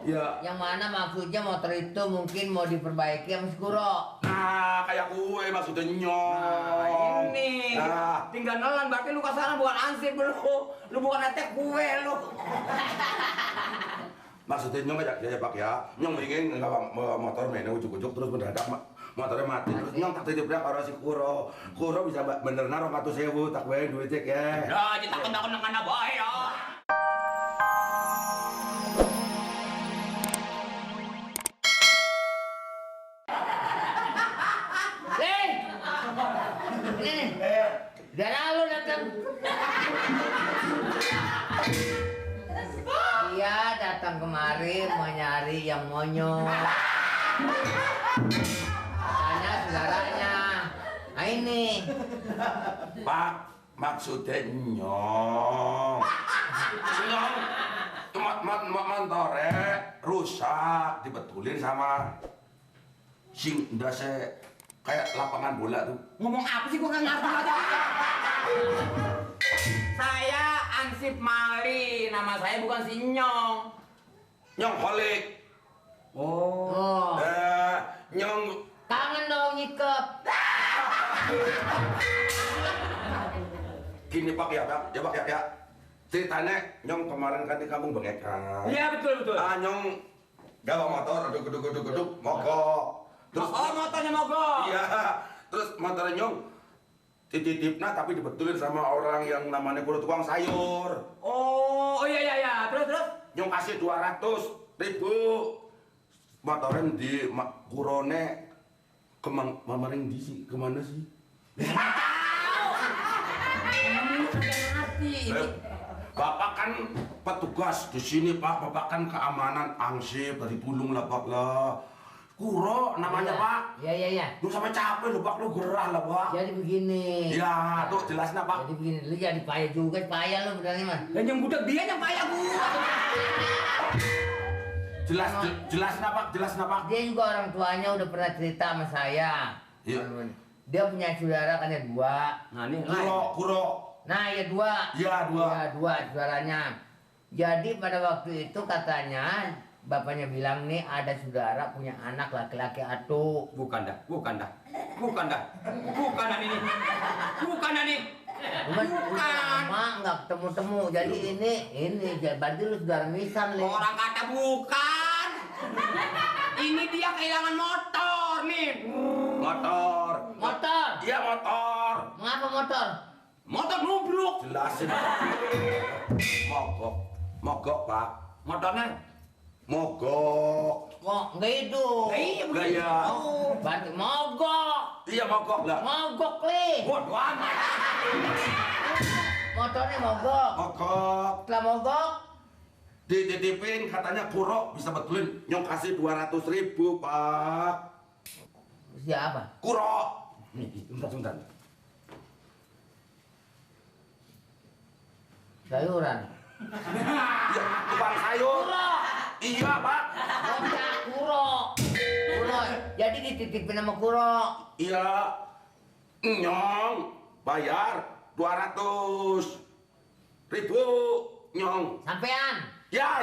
Iya. Yang mana maksudnya motor itu mungkin mau diperbaiki sama si Kuro. Nah, kayak gue maksudnya nyong. Ini tinggal nelan, berarti lu kesana bukan ansip lu bukan netek kue lu. Maksudnya nyong aja Pak ya. Nyong ingin nggak motor mainnya ujuk-ujuk terus mendadak motornya mati. Terus nyong tak titipnya ke si Kuro. Kuro bisa bener naruh 100.000 tak bayar duit cek ya. Nah, kita kena bae ya. Ini darah lu datang. Dia datang kemari mau nyari yang monyong. Tanya saudaranya. Nah ini. Pak, maksudnya nyong. Nyong motornya rusak, dibetulin sama sing ndase kayak lapangan bola tuh. Ngomong apa sih, gua nggak ngerti. Saya Ansip Mali, nama saya bukan si Nyong. Nyong holik. Oh. Nyong Kangen dong nyikep. gini Pak ya. Ceritanya Nyong kemarin kan di kampung Bang Eka. Iya betul. Nyong gawa motor, duduk, mogok. Terus motornya mogok. Iya. Terus motornya Nyong titipnya tapi dibetulin sama orang yang namanya Kuro tukang sayur. Oh iya. Terus. Nyong kasih 200.000. Motornya di Kurone kemarin di sih kemana sih? Bapak kan petugas di sini Pak. Bapak kan keamanan Ansip dari Bulung lah Pak lah. Kuro namanya Pak. Iya. Lu sampai capek lu Pak, lu gerah lah Pak. Jadi begini. Ya, tuh jelasnya Pak. Jadi begini, lu jadi payah juga, payah lu benernya mah. Dan yang budak dia yang payah gua. Jelasnya Pak. Dia juga orang tuanya udah pernah cerita sama saya. Iya. Dia punya saudara kan ya 2. Nah nih, Kuro. Nah ya 2. Iya, 2. Ya 2 saudaranya. Jadi pada waktu itu katanya bapaknya bilang nih ada saudara punya anak laki-laki atu. Bukan dah ini. Bukan. Lama nggak ketemu-temu. Jadi ini berarti lu saudara misan nih. Orang kata bukan. Ini dia kehilangan motor nih. Motor. Iya motor. Mengapa motor? Motor nubruk. Jelasin. Mogok Pak. Motornya Mogok. Kok nggak hidup? iya Gaya. Berarti mogok. Iya mogok lah. Mogok li. Bodoh amat. Motornya mogok. Mogok. Setelah mogok, Dititipin katanya Kuro bisa betulin. Nyong kasih 200.000 Pak. siapa? Kuro. Nih, sebentar. Sayuran. Ya, tukang sayur. Kuro. Iya Pak. Bocah Kuro. Kuro. Jadi dititipin sama Kuro. Iya. Nyong bayar 200.000 Nyong. Sampean. Ya.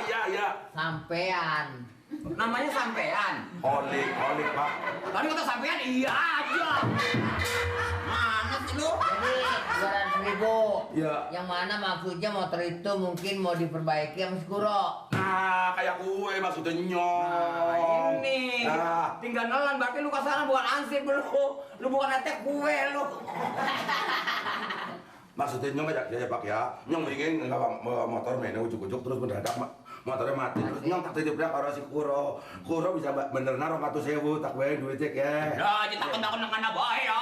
Sampean. Namanya sampean. Holik Pak. Tadi kata sampean iya aja. Mana sih lu? Jadi 200.000. Iya. Yang mana maksudnya motor itu mungkin mau diperbaiki sama si Kuro. Nah, kayak gue maksudnya Nyong. Ini Nah. tinggal nelan, berarti lu kesana bukan ansip lu bukan netek kue lu. Maksudnya Nyong aja Pak ya. Nyong ingin nggak motor mainnya ujuk-ujuk terus mendadak motornya mati. Terus Nyong tak titipnya ke si Kuro. Kuro bisa bener naruh 100.000 tak bayar duit cek ya. Nah, kita kena bae ya.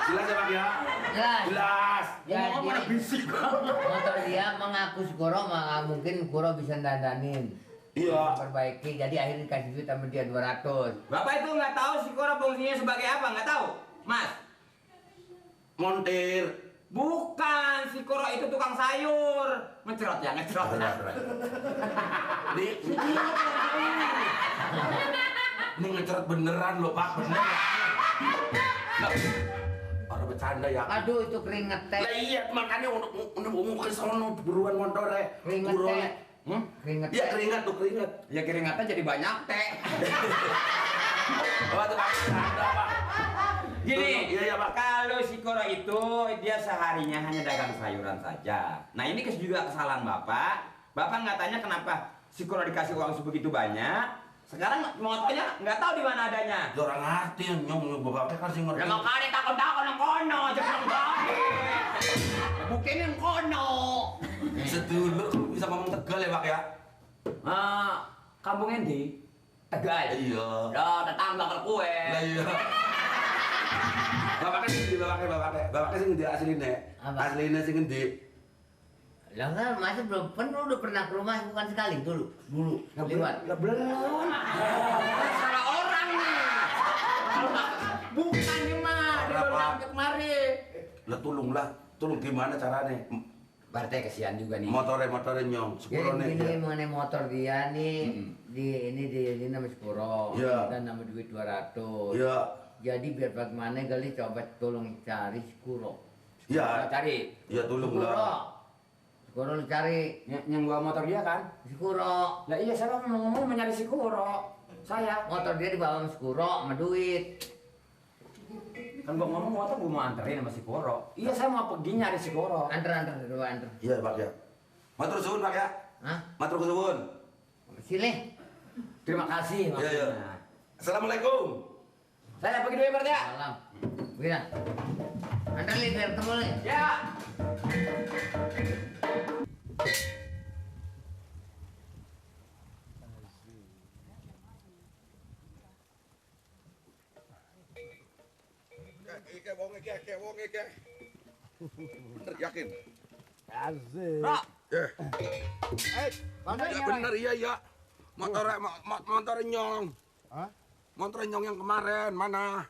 Jelas ya Pak ya? Jelas. Jadi Mana bisik motor dia mengaku si Kuro, mungkin Kuro bisa dandanin. Iya. Perbaiki, jadi akhirnya dikasih duit sama dia 200. Bapak itu nggak tahu si Kora fungsinya sebagai apa, nggak tahu, Mas? Montir. Bukan, si Kora itu tukang sayur. Ngecerot. Ini ngecerot beneran loh Pak, beneran. Orang bercanda ya. Aduh itu keringet teh. Lah iya makanya untuk umum ke sono buruan motornya. Keringet Buruannya. teh. Keringet. Iya keringat tuh keringat. Ya keringatnya jadi banyak teh. Bapak tuh bercanda Pak. Gini, Iya ya Pak. kalau si Koro itu dia seharinya hanya dagang sayuran saja. Nah ini juga kesalahan Bapak. Bapak nggak tanya kenapa si Koro dikasih uang sebegitu banyak. Sekarang motornya nggak tahu di mana adanya. Ya orang ngerti nyong bapak kan sih ngerti. Ya makanya takut-takut yang kono, jangan balik. Buktinya yang kono. Sedulur bisa ngomong Tegal ya Pak ya. Kampung Endi, Tegal. Iya. Ya tetangga kalau kue. Lah iya. Bapaknya sing ngendi bapaknya sing ngendi asline. Apa? Asline sing ngendi? Lah kan masih belum penuh udah pernah ke rumah bukan sekali dulu lewat. Lah belum. Salah orang nih. Bukan nih mah, dia baru Apa? sampai kemari. Lah tolong gimana caranya? Berarti kesian juga nih. Motornya nyong, sepurone Jadi ya. ini mengenai motor dia nih, di nama Sepuro, Iya. dan nama duit 200. Iya. Jadi biar bagaimana kali coba tolong cari Sepuro. Iya. Cari. Ya tolong Sepuro, lah. Sepuro lu cari Yang bawa motor dia kan? Sepuro. Lah iya saya ngomong mencari si Kuro. Saya. Motor dia dibawa sama Sepuro sama duit. Kan gua ngomong motor gua mau anterin sama si Kuro. Iya saya mau pergi nyari si Kuro. Anter dua anter. Iya Pak ya. Matur suwun Pak ya. Hah? Matur suwun. Sini. Terima kasih. Iya iya. maksudnya. Assalamualaikum. Saya pergi dulu ya Bert ya. Salam. Wira. Anter li biar ketemu li. Ya. Wong iki. Bener yakin? Bro. Ya. Mana Ya bener iya. Motor nyong. Hah? Motor nyong yang kemarin mana?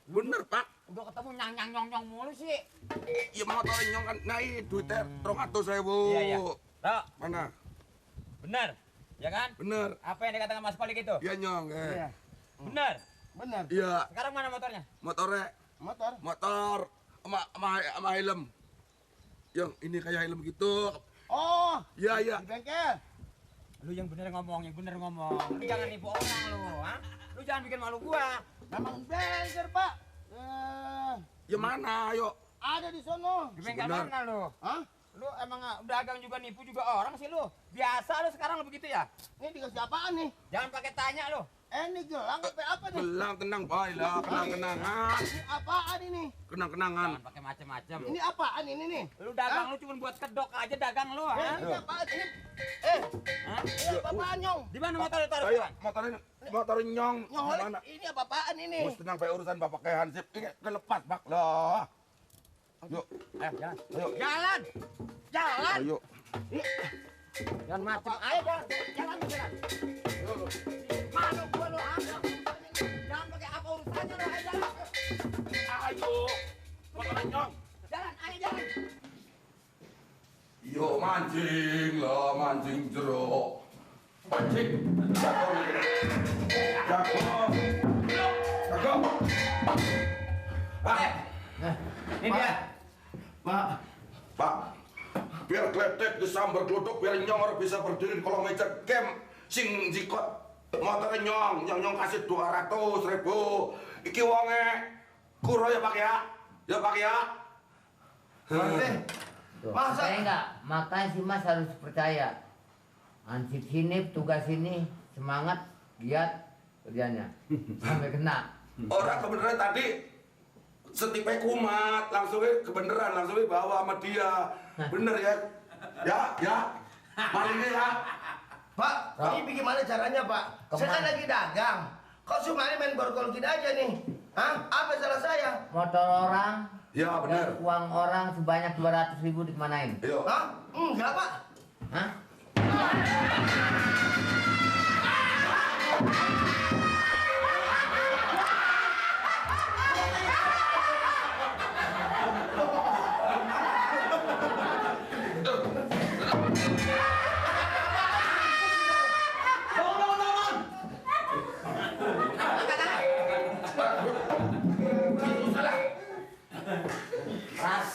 Bener Pak. Udah ketemu nyong mulu sih. Ya motor nyong kan naik duitnya 200.000. Iya. Bro, Mana? bener. Ya kan? Bener. Apa yang dikatakan Mas Kolik itu? Iya nyong. Iya, Bener. benar. Iya. Sekarang mana motornya? Motornya Motor. sama helm. Yang ini kayak helm gitu. Oh, Iya. di bengkel. Lu yang bener ngomong. Lu jangan nipu orang lu, ha? Lu jangan bikin malu gua. Memang bengkel, Pak. Ya mana? Ayo. Ada di sono. Di bengkel Bener. mana lu? Hah? Lu emang dagang juga nipu juga orang sih lu. Biasa lu sekarang lu begitu ya? Ini dikasih apaan nih? Jangan pakai tanya lu. Ini gelang apa nih? Belang tenang boy lah, kenang-kenangan. Ini apaan ini? Kenang-kenangan. Jangan pakai macam-macam. Ini apaan ini nih? Lu dagang lu cuma buat kedok aja dagang lu, ha? Ini apaan ini? Hah? Ini apaan nyong? Di mana motor lu taruh Ayo, sekarang? motor nyong. Nyong Mana? ini apaan ini? Bos tenang pakai urusan bapak kayak Hansip. Ini kelepas bak loh. Yuk, Ayo, jalan. ayo, Jalan. Jalan. ayo. Jangan macam. Ayo jalan. Jalan. Malu gua lu, ha? Jangan pakai apa urusannya lu, ayo jalan. Ayo, motor nyong. Jalan, ayo jalan. Yo mancing lah, mancing jeruk. Mancing. Jago. Pak, Ini dia. Pak, biar kletek disambar geluduk, biar nyong bisa berdiri di kolong meja game sing jikot motor nyong kasih 200.000. Iki wonge Kuro ya Pak ya, Pak ya. Tuh, Masa? percaya enggak? Makanya si Mas harus percaya. Ansip sini, tugas ini, semangat, giat kerjanya. Sampai kena. Orang kebenaran tadi setipe kumat, langsung kebenaran, langsung bawa sama dia. Bener ya? Ya. Malingnya ya. Pak, Pak. ini bagaimana caranya, Pak? Saya kan Kemana? lagi dagang. Kok cuma main borgol gini aja nih? Hah? Apa salah saya? Motor orang, Ya bener. dan uang orang sebanyak 200.000 dikemanain? Yuk. Hah? Enggak, Pak. Hah?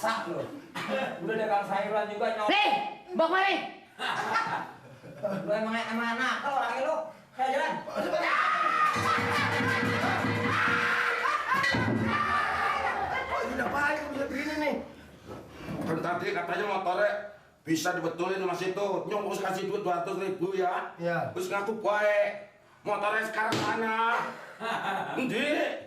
masak lo. Udah dagang sayuran juga nyok. Nih, bang Mari. Lu emang anak lo orangnya lo. Kayak jalan. Kok ini ngapain bisa begini nih? Kan tadi katanya motornya bisa dibetulin mas itu. Nyong harus kasih duit 200.000 ya. Iya. Terus ngaku baik. Motornya sekarang mana? Endi?